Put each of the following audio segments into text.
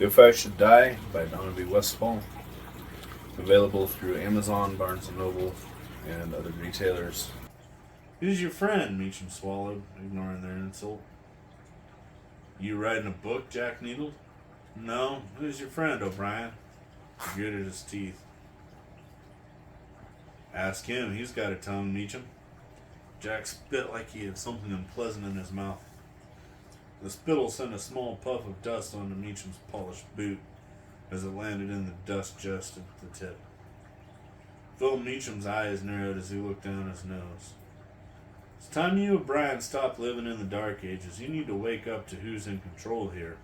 If I Should Die by Donevy Westphal. Available through Amazon, Barnes & Noble, and other retailers. Who's your friend? Meacham swallowed, ignoring their insult. You writing a book? Jack needled. No. Who's your friend, O'Brien? He gritted his teeth. Ask him. He's got a tongue, Meacham. Jack spit like he had something unpleasant in his mouth. The spittle sent a small puff of dust onto Meacham's polished boot as it landed in the dust just at the tip. Phil Meacham's eyes narrowed as he looked down his nose. It's time you O'Brien stopped living in the dark ages. You need to wake up to who's in control here.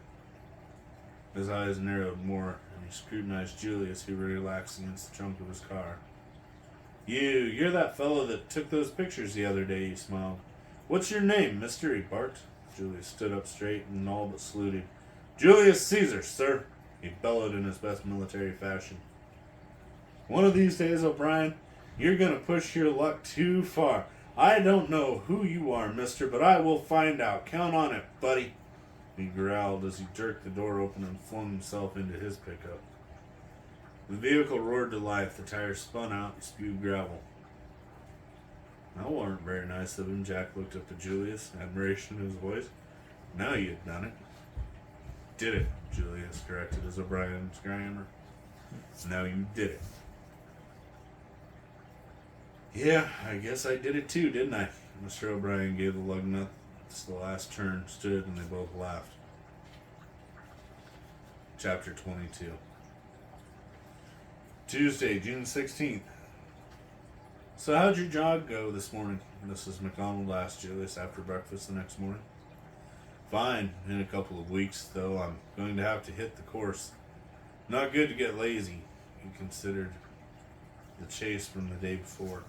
His eyes narrowed more, and he scrutinized Julius, who relaxed against the trunk of his car. You're that fellow that took those pictures the other day, he smiled. What's your name, mister? He barked. Julius stood up straight and all but saluted. Julius Caesar, sir, he bellowed in his best military fashion. One of these days, O'Brien, you're going to push your luck too far. I don't know who you are, mister, but I will find out. Count on it, buddy, he growled as he jerked the door open and flung himself into his pickup. The vehicle roared to life. The tires spun out and spewed gravel. That weren't very nice of him. Jack looked up to Julius, admiration in his voice. Now you'd done it. Did it, Julius corrected as O'Brien's grammar. Now you did it. Yeah, I guess I did it too, didn't I? Mr. O'Brien gave the lug nut as the last turn stood, and they both laughed. Chapter 22. Tuesday, June 16th. So how'd your jog go this morning? Mrs. McDonald asked Julius after breakfast the next morning. Fine. In a couple of weeks, though, I'm going to have to hit the course. Not good to get lazy, he considered the chase from the day before.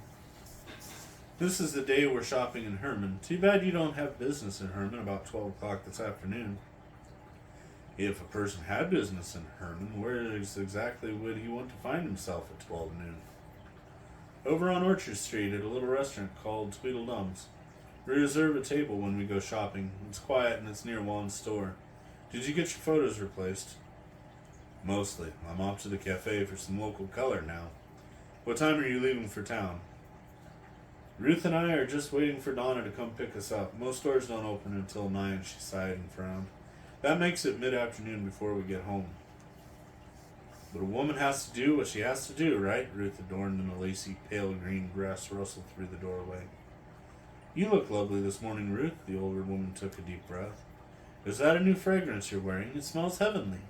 This is the day we're shopping in Herman. Too bad you don't have business in Herman about 12 o'clock this afternoon. If a person had business in Herman, where exactly would he want to find himself at 12 noon? Over on Orchard Street at a little restaurant called Tweedledum's. We reserve a table when we go shopping. It's quiet and it's near Juan's store. Did you get your photos replaced? Mostly. I'm off to the cafe for some local color now. What time are you leaving for town? Ruth and I are just waiting for Donna to come pick us up. Most stores don't open until 9, she sighed and frowned. That makes it mid-afternoon before we get home. But a woman has to do what she has to do, right? Ruth, adorned in a lacy, pale green dress, rustled through the doorway. You look lovely this morning, Ruth. The older woman took a deep breath. Is that a new fragrance you're wearing? It smells heavenly.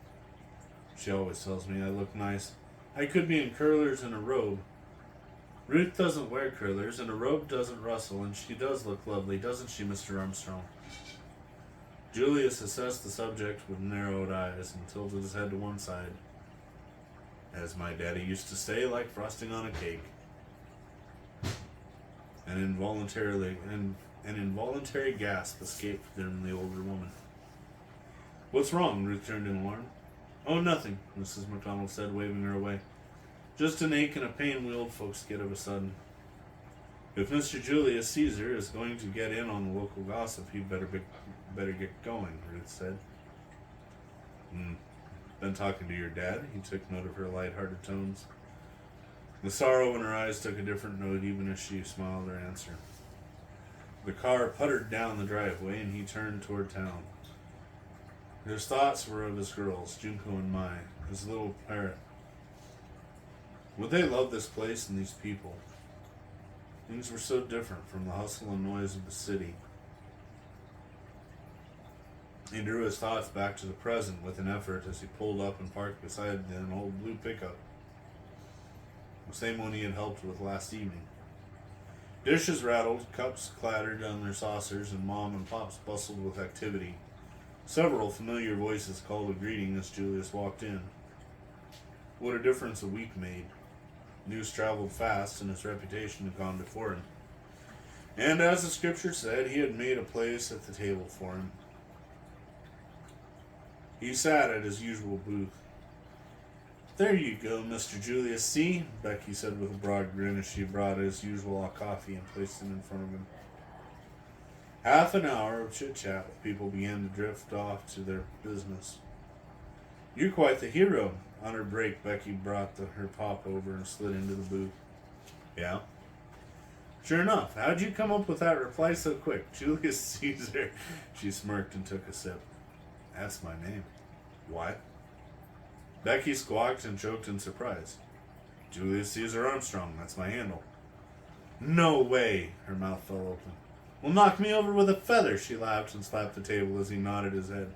She always tells me I look nice. I could be in curlers and a robe. Ruth doesn't wear curlers, and a robe doesn't rustle, and she does look lovely, doesn't she, Mr. Armstrong? Julius assessed the subject with narrowed eyes and tilted his head to one side. As my daddy used to say, like frosting on a cake. An involuntary gasp escaped from the older woman. What's wrong? Ruth turned in alarm. Oh, nothing, Mrs. McDonald said, waving her away. Just an ache and a pain we old folks get of a sudden. If Mr. Julius Caesar is going to get in on the local gossip, he'd better get going, Ruth said. Been talking to your dad? He took note of her light-hearted tones. The sorrow in her eyes took a different note even as she smiled her answer. The car puttered down the driveway and he turned toward town. His thoughts were of his girls, Junko and Mai, his little parrot. Would they love this place and these people? Things were so different from the hustle and noise of the city. He drew his thoughts back to the present with an effort as he pulled up and parked beside an old blue pickup. The same one he had helped with last evening. Dishes rattled, cups clattered on their saucers, and Mom and Pops bustled with activity. Several familiar voices called a greeting as Julius walked in. What a difference a week made. News traveled fast, and his reputation had gone before him. And as the scripture said, he had made a place at the table for him. He sat at his usual booth. There you go, Mr. Julius C., Becky said with a broad grin as she brought his usual coffee and placed it in front of him. Half an hour of chit-chat, people began to drift off to their business. You're quite the hero. On her break, Becky brought her pop over and slid into the booth. Yeah? Sure enough. How'd you come up with that reply so quick? Julius Caesar. She smirked and took a sip. That's my name. What? Becky squawked and choked in surprise. Julius Caesar Armstrong. That's my handle. No way. Her mouth fell open. Well, knock me over with a feather, she laughed and slapped the table as he nodded his head.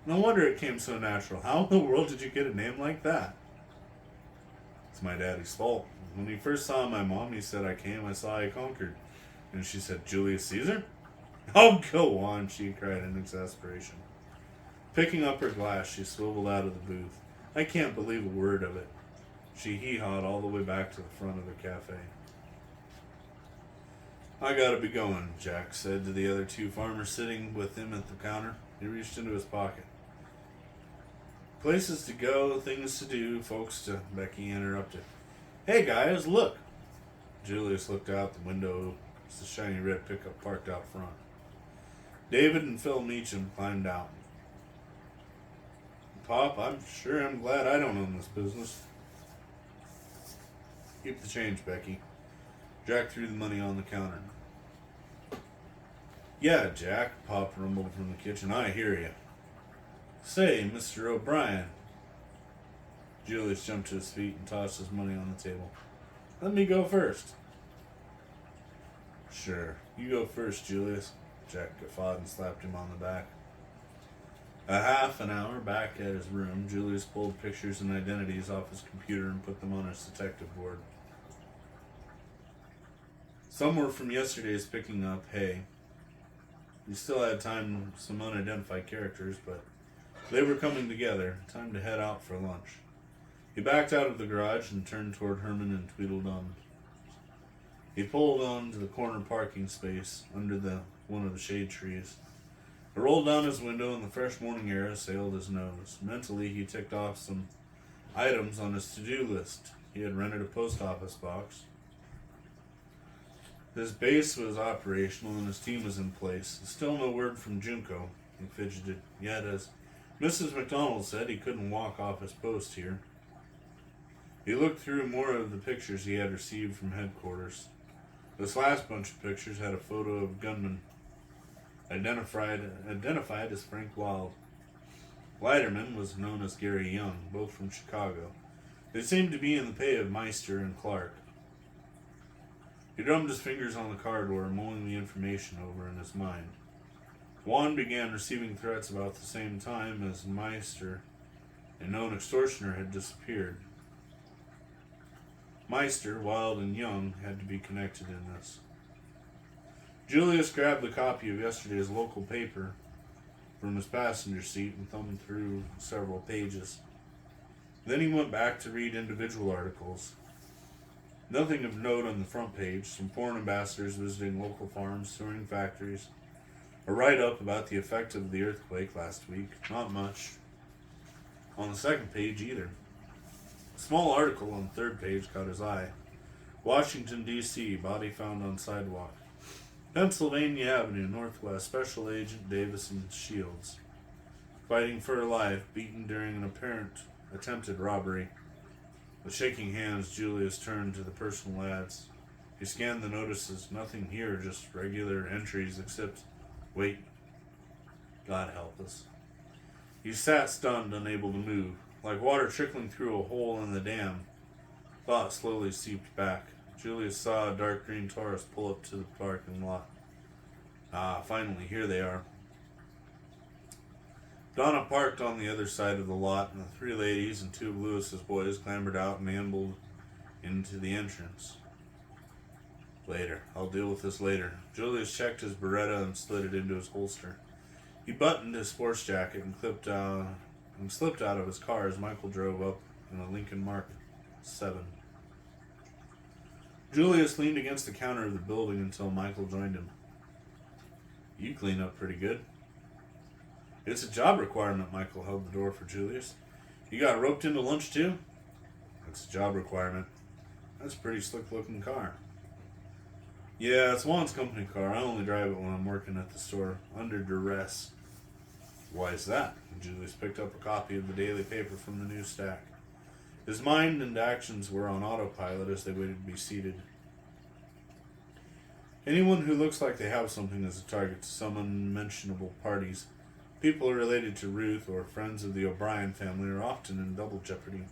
No wonder it came so natural. How in the world did you get a name like that? It's my daddy's fault. When he first saw my mom, he said I came, I saw, I conquered. And she said, Julius Caesar? Oh, go on, she cried in exasperation. Picking up her glass, she swiveled out of the booth. I can't believe a word of it. She hee-hawed all the way back to the front of the cafe. I gotta be going, Jack said to the other two farmers sitting with him at the counter. He reached into his pocket. Places to go, things to do, folks to... Becky interrupted. Hey guys, look! Julius looked out the window as the shiny red pickup parked out front. David and Phil Meacham climbed out. Pop, I'm glad I don't own this business. Keep the change, Becky. Jack threw the money on the counter. Yeah, Jack, Pop rumbled from the kitchen. I hear you. Say, Mr. O'Brien. Julius jumped to his feet and tossed his money on the table. Let me go first. Sure, you go first, Julius. Jack guffawed and slapped him on the back. A half an hour back at his room, Julius pulled pictures and identities off his computer and put them on his detective board. Some were from yesterday's picking up hay. He still had time for some unidentified characters, but they were coming together. Time to head out for lunch. He backed out of the garage and turned toward Herman and Tweedledum. He pulled onto the corner parking space under one of the shade trees. It rolled down his window and the fresh morning air assailed his nose. Mentally, he ticked off some items on his to-do list. He had rented a post office box. His base was operational and his team was in place. Still no word from Junko. He fidgeted. Yet, as Mrs. McDonald said, he couldn't walk off his post here. He looked through more of the pictures he had received from headquarters. This last bunch of pictures had a photo of gunmen identified as Frank Wild. Leiterman was known as Gary Young, both from Chicago. They seemed to be in the pay of Meister and Clark. He drummed his fingers on the car door, mulling the information over in his mind. Juan began receiving threats about the same time as Meister, a known extortioner, had disappeared. Meister, Wild, and Young had to be connected in this. Julius grabbed the copy of yesterday's local paper from his passenger seat and thumbed through several pages. Then he went back to read individual articles. Nothing of note on the front page. Some foreign ambassadors visiting local farms, touring factories. A write-up about the effect of the earthquake last week. Not much on the second page either. A small article on the third page caught his eye. Washington, D.C., body found on sidewalk. Pennsylvania Avenue, Northwest, Special Agent Davison Shields. Fighting for her life, beaten during an apparent attempted robbery. With shaking hands, Julius turned to the personal ads. He scanned the notices. Nothing here, just regular entries except, wait, God help us. He sat stunned, unable to move. Like water trickling through a hole in the dam, thought slowly seeped back. Julius saw a dark green Taurus pull up to the parking lot. Ah, finally, here they are. Donna parked on the other side of the lot, and the three ladies and two of Lewis's boys clambered out and ambled into the entrance. Later. I'll deal with this later. Julius checked his Beretta and slid it into his holster. He buttoned his sports jacket and slipped out of his car as Michael drove up in a Lincoln Mark 7. Julius leaned against the counter of the building until Michael joined him. You clean up pretty good. It's a job requirement, Michael held the door for Julius. You got roped into lunch too? It's a job requirement. That's a pretty slick looking car. Yeah, it's Juan's company car. I only drive it when I'm working at the store, under duress. Why is that? Julius picked up a copy of the daily paper from the news stack. His mind and actions were on autopilot as they waited to be seated. Anyone who looks like they have something is a target to some unmentionable parties. People related to Ruth or friends of the O'Brien family are often in double jeopardy.